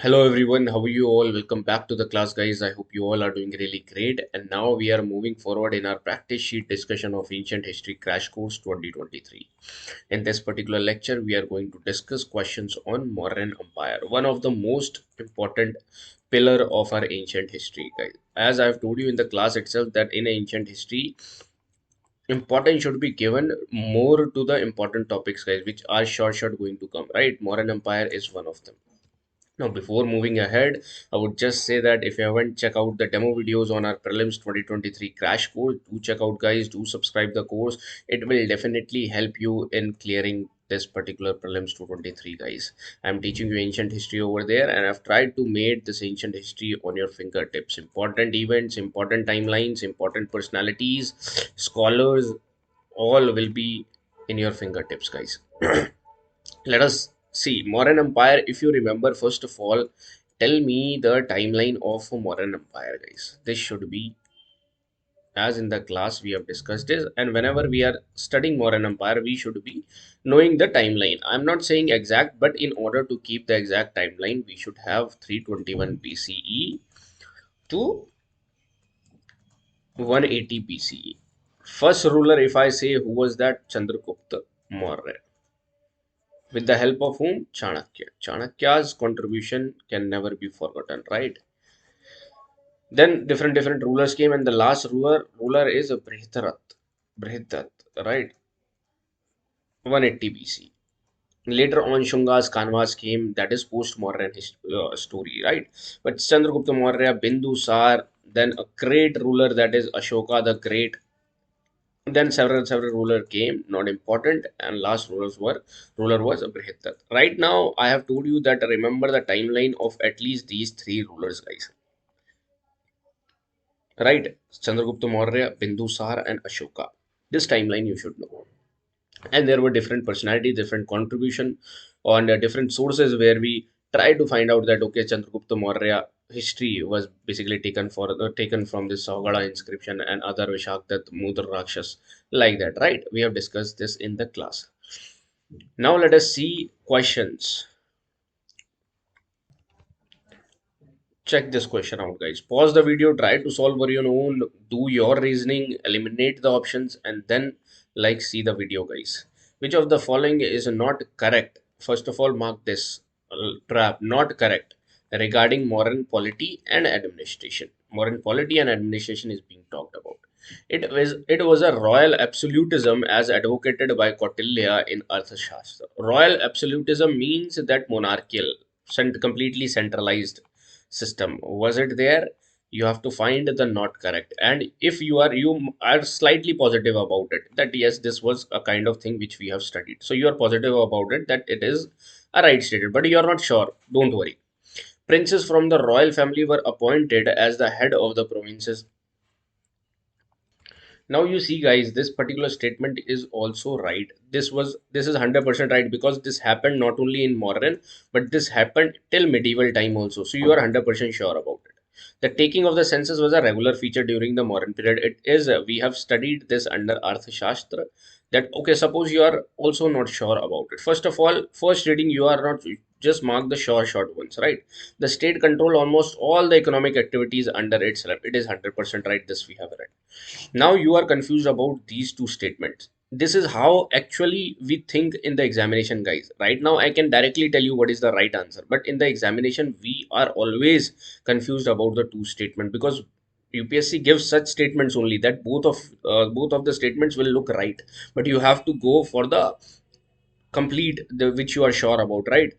Hello everyone, how are you all? Welcome back to the class, guys. I hope you all are doing really great. And now we are moving forward in our practice sheet discussion of Ancient History Crash Course 2023. In this particular lecture, we are going to discuss questions on Mauryan Empire, one of the most important pillar of our ancient history, guys. As I have told you in the class itself that in ancient history, importance should be given more to the important topics, guys, which are short going to come, right? Mauryan Empire is one of them. Now, before moving ahead, I would just say that if you haven't checked out the demo videos on our Prelims 2023 crash course, do check out, guys. Do subscribe the course. It will definitely help you in clearing this particular Prelims 223, guys. I'm teaching you ancient history over there, and I've tried to make this ancient history on your fingertips. Important events, important timelines, important personalities, scholars, all will be in your fingertips, guys. Let us see Mauryan Empire. If you remember, first of all, tell me the timeline of Mauryan Empire, guys. This should be as in the class we have discussed this, and whenever we are studying Mauryan Empire, we should be knowing the timeline. I'm not saying exact, but in order to keep the exact timeline, we should have 321 BCE to 180 BCE. First ruler, if I say who was that, Chandragupta Maurya. With the help of whom? Chanakya. Chanakya's contribution can never be forgotten, right? Then different rulers came, and the last ruler is Brihdarat. Brihdarat, right? 180 BC. Later on, Shunga's Kanvas came, that is post-modern story, right? But Chandragupta Maurya, Bindusar, then a great ruler that is Ashoka the Great. Then several ruler came, not important, and last ruler was Brihadat. Right now, I have told you that remember the timeline of at least these three rulers, guys. Right? Chandragupta Maurya, Bindusar, and Ashoka. This timeline you should know. And there were different personalities, different contribution on different sources where we try to find out that okay, Chandragupta Maurya history was basically taken from this Saugada inscription and other Vishaktat Mudra Rakshas, like that, right? We have discussed this in the class. Now let us see questions. Check this question out, guys. Pause the video, try to solve on your own, do your reasoning, eliminate the options, and then see the video, guys. Which of the following is not correct? First of all, mark this trap, not correct, regarding modern polity and administration. Modern polity and administration is being talked about. It was a royal absolutism as advocated by Kautilya in Arthashastra. Royal absolutism means that monarchical, completely centralized system. Was it there? You have to find the not correct. And if you are slightly positive about it, that yes, this was a kind of thing which we have studied. So you are positive about it that it is a right statement, but you are not sure. Don't worry. Princes from the royal family were appointed as the head of the provinces. Now you see, guys, this particular statement is also right. This is 100% right, because this happened not only in modern, but this happened till medieval time also. So you are 100% sure about it. The taking of the census was a regular feature during the modern period. It is, we have studied this under Arthashastra. That okay, suppose you are also not sure about it. First of all, first reading, you are not, just mark the short ones, right? The state control almost all the economic activities under itself. It is 100% right. This we have read. Now you are confused about these two statements. This is how actually we think in the examination, guys. Right now I can directly tell you what is the right answer, but in the examination we are always confused about the two statement, because UPSC gives such statements only that both of the statements will look right, but you have to go for the complete, the which you are sure about, right?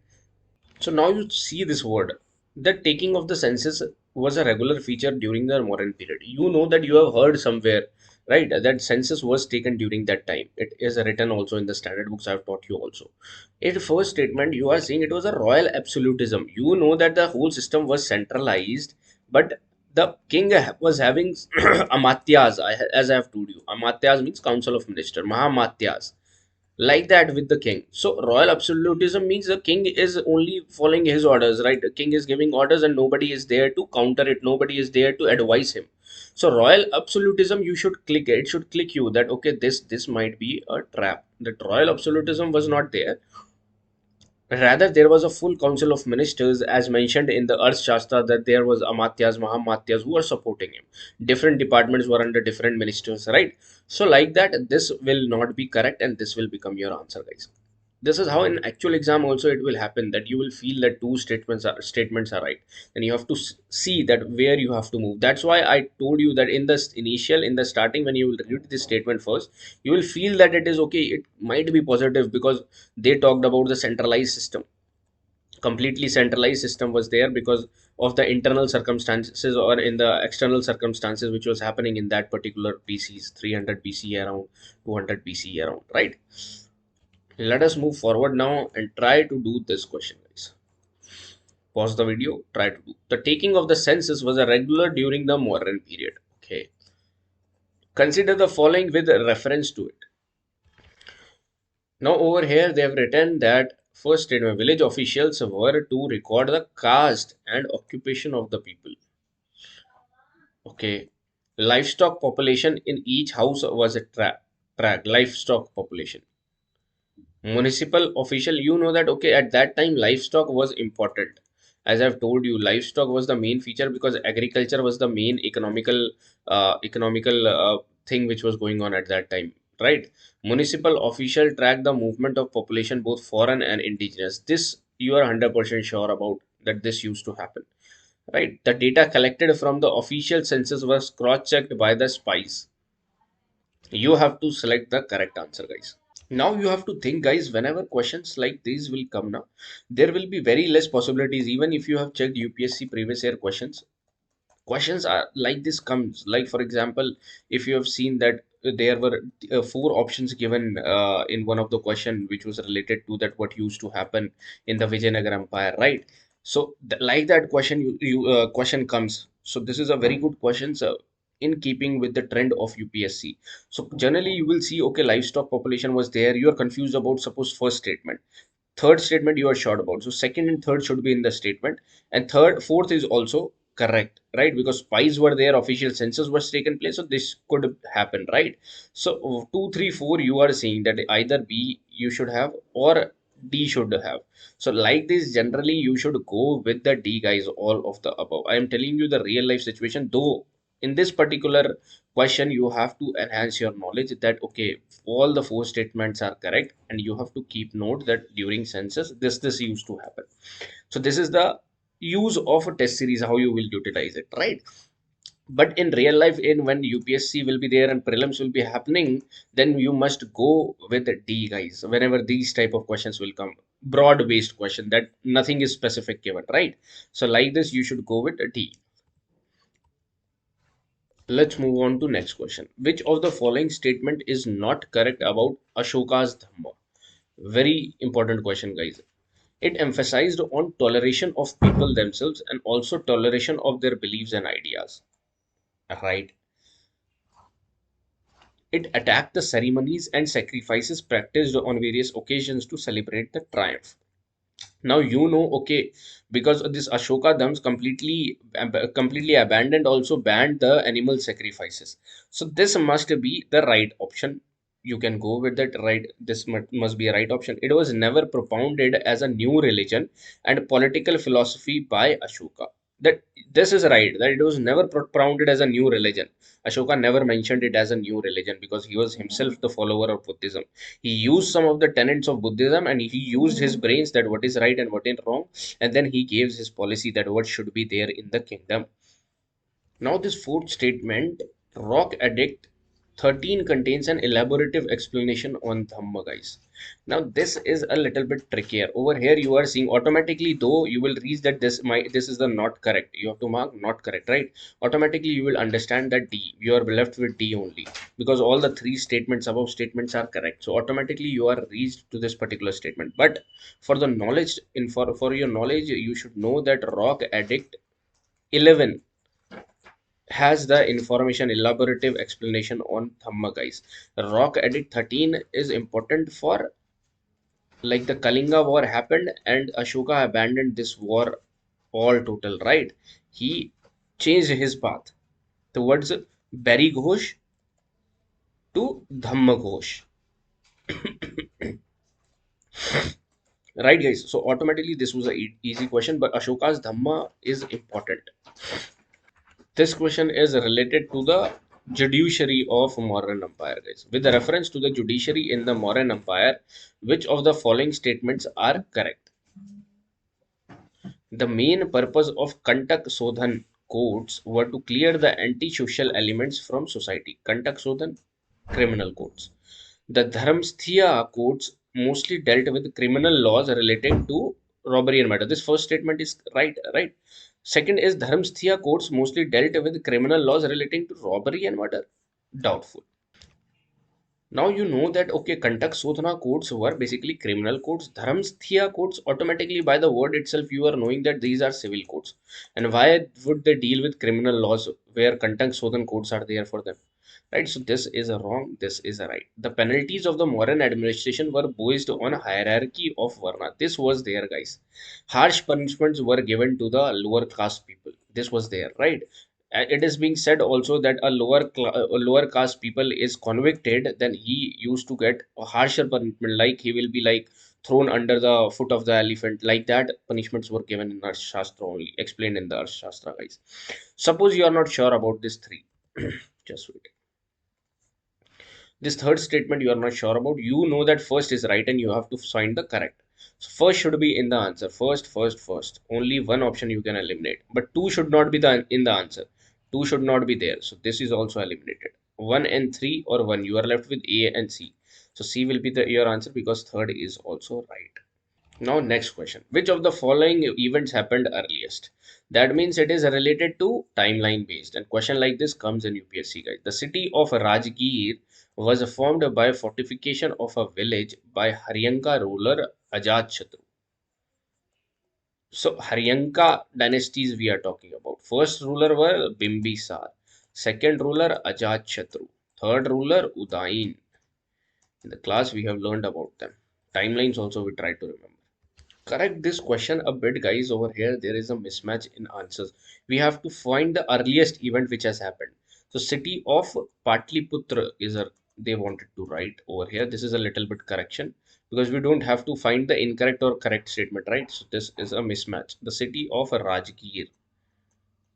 So now you see this word. The taking of the census was a regular feature during the modern period. You know that you have heard somewhere, right? That census was taken during that time. It is written also in the standard books I have taught you also. In the first statement, you are saying it was a royal absolutism. You know that the whole system was centralized, but the king was having amatyas, as I have told you. Amatyas means council of minister, mahamatyas, like that with the king. So royal absolutism means the king is only following his orders, right? The king is giving orders and nobody is there to counter it, nobody is there to advise him. So royal absolutism, you should click it, should click you that okay, this might be a trap. That royal absolutism was not there, Rather, there was a full council of ministers, as mentioned in the Arthashastra, that there was Amatyas, Mahamatyas who were supporting him. Different departments were under different ministers, right? So, like that, this will not be correct, and this will become your answer, guys. This is how in actual exam also it will happen, that you will feel that two statements are right, and you have to see that where you have to move. That's why I told you that in the in the starting, when you will read this statement first, you will feel that it is okay, it might be positive, because they talked about the centralized system. Completely centralized system was there because of the internal circumstances, or in the external circumstances which was happening in that particular PCs, 300 BC around, 200 BC around, right? Let us move forward now and try to do this question, guys. Pause the video, try to do. The taking of the census was a regular during the modern period. Okay. Consider the following with reference to it. Now over here they have written that first statement, village officials were to record the caste and occupation of the people. Okay. Livestock population in each house was a track livestock population. Municipal official, you know that, okay, at that time livestock was important. As I've told you, livestock was the main feature because agriculture was the main economical thing which was going on at that time, right? Municipal official track the movement of population, both foreign and indigenous. This you are 100% sure about, that this used to happen, right? The data collected from the official census was cross checked by the spies. You have to select the correct answer, guys. Now you have to think, guys, whenever questions like these will come now, there will be very less possibilities. Even if you have checked UPSC previous year questions are like this comes, like for example, if you have seen that there were four options given in one of the question which was related to that what used to happen in the Vijayanagar Empire, right? So like that question, question comes. So this is a very good question, so in keeping with the trend of UPSC. So generally you will see, okay, livestock population was there, you are confused about suppose first statement, third statement you are sure about, so second and third should be in the statement, and third fourth is also correct, right? Because spies were there, official census was taken place, so this could happen, right? So 2 3 4 you are saying that either B you should have or D should have. So like this, generally you should go with the D, guys, all of the above. I am telling you the real life situation, though in this particular question you have to enhance your knowledge that, okay, all the four statements are correct, and you have to keep note that during census this used to happen. So this is the use of a test series, how you will utilize it, right? But in real life, in when UPSC will be there and prelims will be happening, then you must go with D, guys, whenever these type of questions will come. Broad based question that nothing is specific given, right? So like this you should go with D. Let's move on to next question. Which of the following statement is not correct about Ashoka's Dhamma? Very important question, guys. It emphasized on toleration of people themselves and also toleration of their beliefs and ideas. Right. It attacked the ceremonies and sacrifices practiced on various occasions to celebrate the triumph. Now you know, okay, because of this Ashoka Dhams completely abandoned, also banned the animal sacrifices. So this must be the right option. You can go with that, right? This must be a right option. It was never propounded as a new religion and political philosophy by Ashoka. That this is right, that it was never propounded as a new religion. Ashoka never mentioned it as a new religion because he was himself the follower of Buddhism. He used some of the tenets of Buddhism, and he used his brains that what is right and what is wrong, and then he gives his policy that what should be there in the kingdom. Now, this fourth statement, rock addict 13, contains an elaborative explanation on Dhamma, guys. Now, this is a little bit trickier. Over here, you are seeing automatically, though you will reach that this is the not correct. You have to mark not correct, right? Automatically, you will understand that D. You are left with D only because all the three statements above statements are correct. So automatically, you are reached to this particular statement. But for the knowledge, for your knowledge, you should know that rock addict 11 has the information elaborative explanation on Dhamma, guys. Rock edit 13 is important for, like, the Kalinga war happened and Ashoka abandoned this war all total, right? He changed his path towards Bari Ghosh to Dhamma Ghosh. Right, guys? So automatically this was a easy question, but Ashoka's Dhamma is important. This question is related to the judiciary of Mauryan Empire, guys. With reference to the judiciary in the Mauryan Empire, which of the following statements are correct? The main purpose of Kantak Sodhan codes were to clear the anti-social elements from society. Kantak Sodhan, criminal codes. The Dharmsthya codes mostly dealt with criminal laws related to robbery and murder. This first statement is right, right? Second is Dharmsthya codes mostly dealt with criminal laws relating to robbery and murder. Doubtful. Now you know that okay, Kantak Sodhana codes were basically criminal codes. Dharmsthya codes automatically by the word itself you are knowing that these are civil codes. And why would they deal with criminal laws where Kantak Sodhan codes are there for them? Right, so this is a wrong, this is a right. The penalties of the modern administration were based on hierarchy of Varna. This was there, guys. Harsh punishments were given to the lower caste people. This was there, right? It is being said also that a lower caste people is convicted, then he used to get a harsher punishment, like he will be like thrown under the foot of the elephant. Like that punishments were given in our shastra, only explained in the shastra, guys. Suppose you are not sure about this three. Just wait. This third statement you are not sure about, you know that first is right and you have to find the correct. So first should be in the answer. First. Only one option you can eliminate. But two should not be in the answer. Two should not be there. So this is also eliminated. 1 and 3 or 1. You are left with A and C. So C will be your answer because third is also right. Now, next question. Which of the following events happened earliest? That means it is related to timeline based. And question like this comes in UPSC, guys. The city of Rajgir was formed by fortification of a village by Haryanka ruler Ajat. So, Haryanka dynasties we are talking about. First ruler were Bimbisar. Second ruler Ajat. Third ruler Udayin. In the class we have learned about them. Timelines also we try to remember. Correct this question a bit, guys. Over here there is a mismatch in answers. We have to find the earliest event which has happened. So city of Patliputra is a, they wanted to write over here. This is a little bit correction because we don't have to find the incorrect or correct statement, right? So this is a mismatch. The city of Rajgir.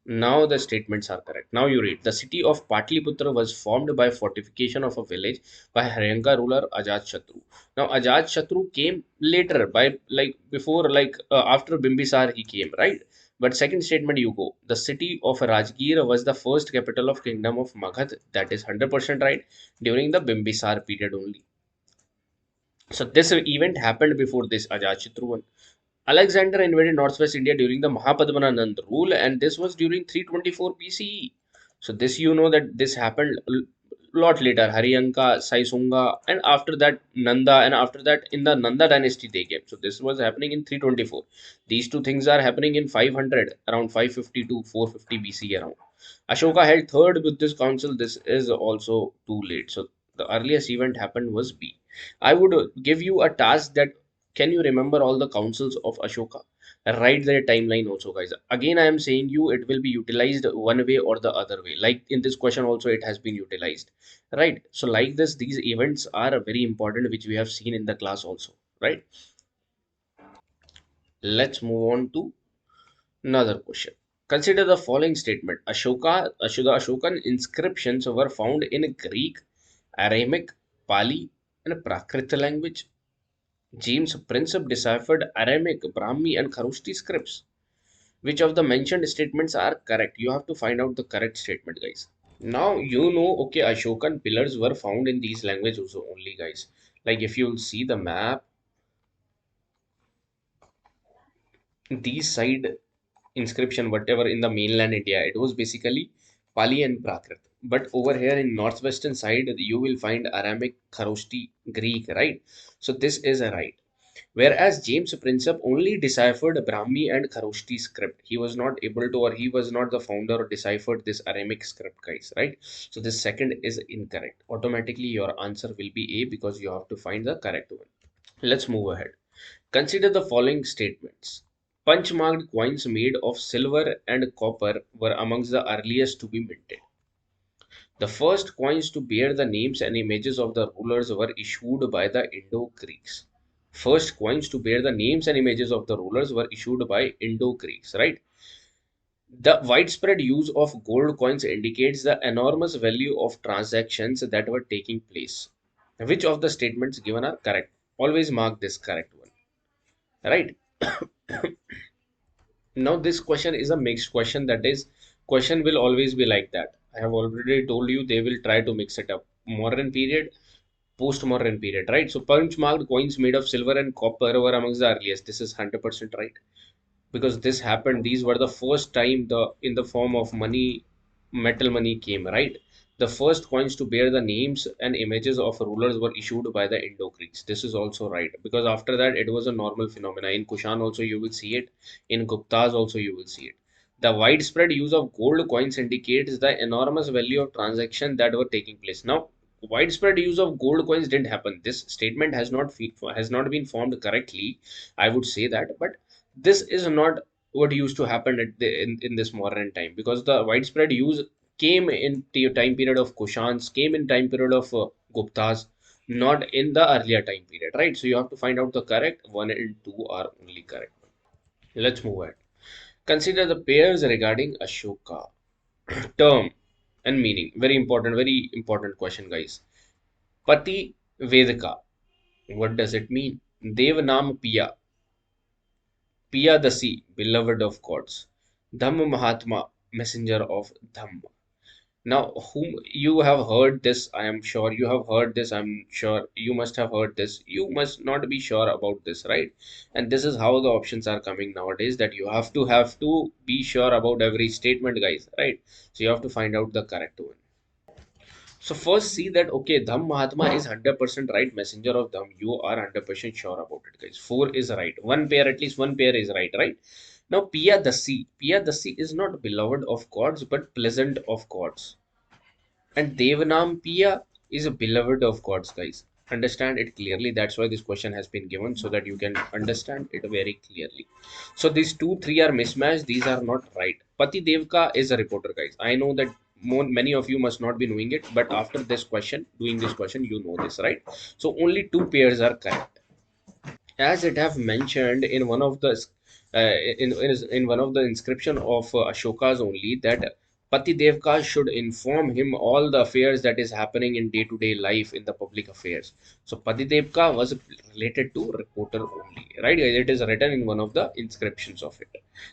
Now the statements are correct. Now you read. The city of Patliputra was formed by fortification of a village by Haryanka ruler Ajat. Now Ajat came later by like before after Bimbisar he came, right? But second statement you go. The city of Rajgir was the first capital of kingdom of Magad. That is 100% right during the Bimbisar period only. So this event happened before this Ajat one. Alexander invaded northwest India during the Mahapadmanand rule, and this was during 324 BCE. So this you know that this happened a lot later. Haryanka, Saisunga, and after that Nanda, and after that in the Nanda dynasty they came. So this was happening in 324. These two things are happening in 500, around 550 to 450 BC around. Ashoka held third with this council. This is also too late. So the earliest event happened was B. I would give you a task that can you remember all the councils of Ashoka? Write their timeline also, guys. Again, I am saying you it will be utilized one way or the other way. Like in this question also, it has been utilized, right? So like this, these events are very important, which we have seen in the class also, right? Let's move on to another question. Consider the following statement. Ashokan inscriptions were found in Greek, Aramaic, Pali, and Prakrit language. James Princip deciphered Aramaic, Brahmi, and Kharoshthi scripts. Which of the mentioned statements are correct? You have to find out the correct statement, guys. Now you know, okay, Ashokan pillars were found in these languages also only, guys. Like if you will see the map, these side inscription, whatever in the mainland India, it was basically Pali and Prakrit. But over here in northwestern side, you will find Aramaic, Kharoshthi, Greek, right? So this is a right. Whereas James Princip only deciphered Brahmi and Kharoshthi script. He was not able to, or he was not the founder or deciphered this Aramaic script, guys, right? So this second is incorrect. Automatically, your answer will be A because you have to find the correct one. Let's move ahead. Consider the following statements. Punch-marked coins made of silver and copper were amongst the earliest to be minted. The first coins to bear the names and images of the rulers were issued by the Indo-Greeks. First coins to bear the names and images of the rulers were issued by Indo-Greeks, right? The widespread use of gold coins indicates the enormous value of transactions that were taking place. Which of the statements given are correct? Always mark this correct one, right? Now this question is a mixed question, that is, question will always be like that. I have already told you they will try to mix it up. Modern period, post-modern period, right? So punch marked coins made of silver and copper were amongst the earliest. This is 100% right, because this happened, these were the first time the in the form of money, metal money came, right? The first coins to bear the names and images of rulers were issued by the Indo-Greeks. This is also right, because after that it was a normal phenomena. In Kushan also you will see it, in Guptas also you will see it. The widespread use of gold coins indicates the enormous value of transaction that were taking place. Now, widespread use of gold coins didn't happen. This statement has not been formed correctly, I would say that. But this is not what used to happen in this modern time, because the widespread use came in the time period of Kushans, came in time period of Guptas, not in the earlier time period, right? So you have to find out the correct one and two are only correct. Let's move ahead. Consider the pairs regarding Ashoka. Term and meaning. Very important question, guys. Pati Vedaka. What does it mean? Devanam Piya. Piyadasi, beloved of gods. Dhamma Mahatma, messenger of Dhamma. Now, whom you have heard this, I am sure you have heard this, I'm sure you must have heard this. You must not be sure about this, right? And this is how the options are coming nowadays, that you have to be sure about every statement, guys, right? So you have to find out the correct one. So first see that okay, Dham Mahatma is 100% right, messenger of Dham. You are 100% sure about it, guys. Four is right. One pair, at least one pair is right, right? Now Piya Dasi. Piya Dasi is not beloved of gods but pleasant of gods. And Devanam Piya is a beloved of gods, guys. Understand it clearly. That's why this question has been given, so that you can understand it very clearly. So these two, three are mismatched. These are not right. Pati Devka is a reporter, guys. I know that many of you must not be knowing it, but after this question, doing this question, you know this, right? So only two pairs are correct, as it have mentioned in one of the in one of the inscription of Ashoka's only, that Pati Devka should inform him all the affairs that is happening in day-to-day life in the public affairs. So Pati Devka was related to reporter only, right? It is written in one of the inscriptions of it.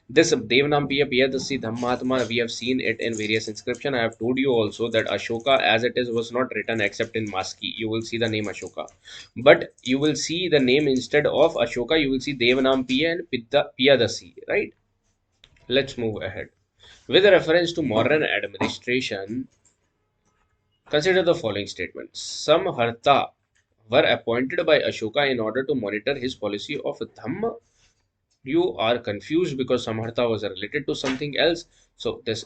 This Devanam Piya Piyadasi Dhammatma, we have seen it in various inscription. I have told you also that Ashoka as it is was not written except in Maski. You will see the name Ashoka, but you will see the name instead of Ashoka, you will see Devanam Piya and Piyadasi, right? Let's move ahead. With reference to modern administration, consider the following statement. Some Harta were appointed by Ashoka in order to monitor his policy of Dhamma. You are confused because Samhartha was related to something else. So this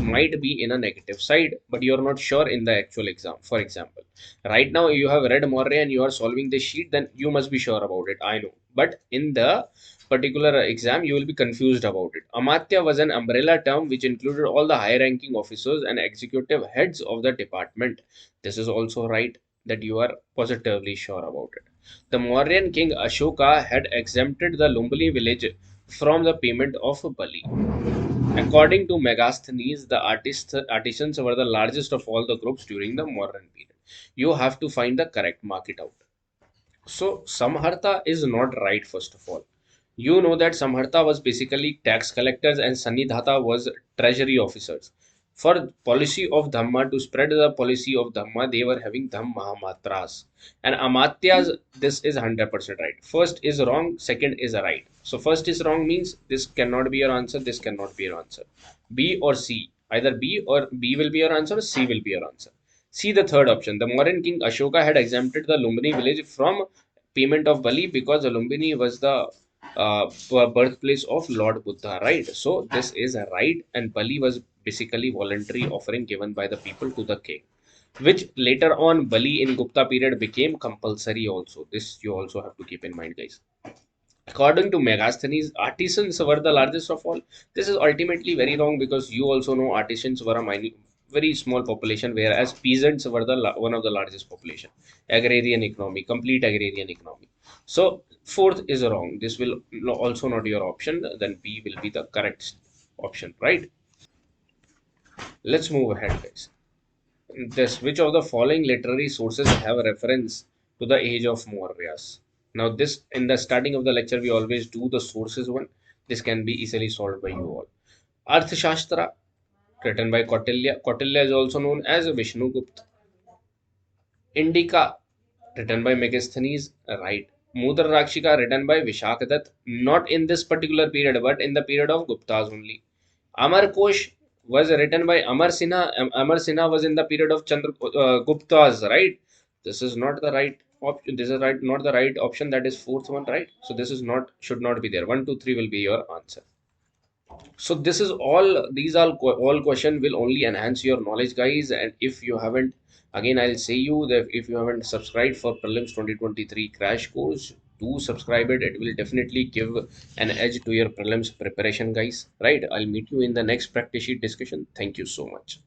might be in a negative side, but you are not sure in the actual exam. For example, right now you have read more and you are solving the sheet, then you must be sure about it. I know, but in the particular exam you will be confused about it. Amatya was an umbrella term which included all the high ranking officers and executive heads of the department. This is also right, that you are positively sure about it. The Mauryan king Ashoka had exempted the Lumbini village from the payment of Bali. According to Megasthenes, the artisans were the largest of all the groups during the Mauryan period. You have to find the correct, mark it out. So Samhartha is not right, first of all. You know that Samhartha was basically tax collectors and Sannidhata was treasury officers. For policy of Dhamma, to spread the policy of Dhamma, they were having Dhamm Mahamatras. And Amatyas, this is 100% right. First is wrong, second is right. So first is wrong means this cannot be your answer, this cannot be your answer. B or C. Either B or B will be your answer, C will be your answer. See the third option. The Mauryan king Ashoka had exempted the Lumbini village from payment of Bali because the Lumbini was the birthplace of Lord Buddha, right? So this is a right, and Bali was basically voluntary offering given by the people to the king, which later on Bali in Gupta period became compulsory also. This you also have to keep in mind, guys. According to Megasthenes, artisans were the largest of all. This is ultimately very wrong, because you also know artisans were a very small population, whereas peasants were the one of the largest population. Agrarian economy, complete agrarian economy. So fourth is wrong. This will also not your option. Then B will be the correct option, right? Let's move ahead, guys. This, which of the following literary sources have a reference to the age of Mauryas? Now, this in the starting of the lecture, we always do the sources one. This can be easily solved by you all. Arthashastra, written by Kautilya. Kautilya is also known as Vishnugupta. Indica, written by Megasthenes, right. Mudra Rakshika, written by Vishakadatt, not in this particular period, but in the period of Guptas only. Amar Kosh was written by Amar Sinha. Amar Sinha was in the period of Chandra Guptas, right? This is not the right option. This is right, not the right option. That is fourth one, right? So this is not, should not be there. One, two, three will be your answer. So this is all, these are all question will only enhance your knowledge, guys. And if you haven't, again I'll say you that if you haven't subscribed for prelims 2023 crash course, do subscribe it. It will definitely give an edge to your prelims preparation, guys, right? I'll meet you in the next practice sheet discussion. Thank you so much.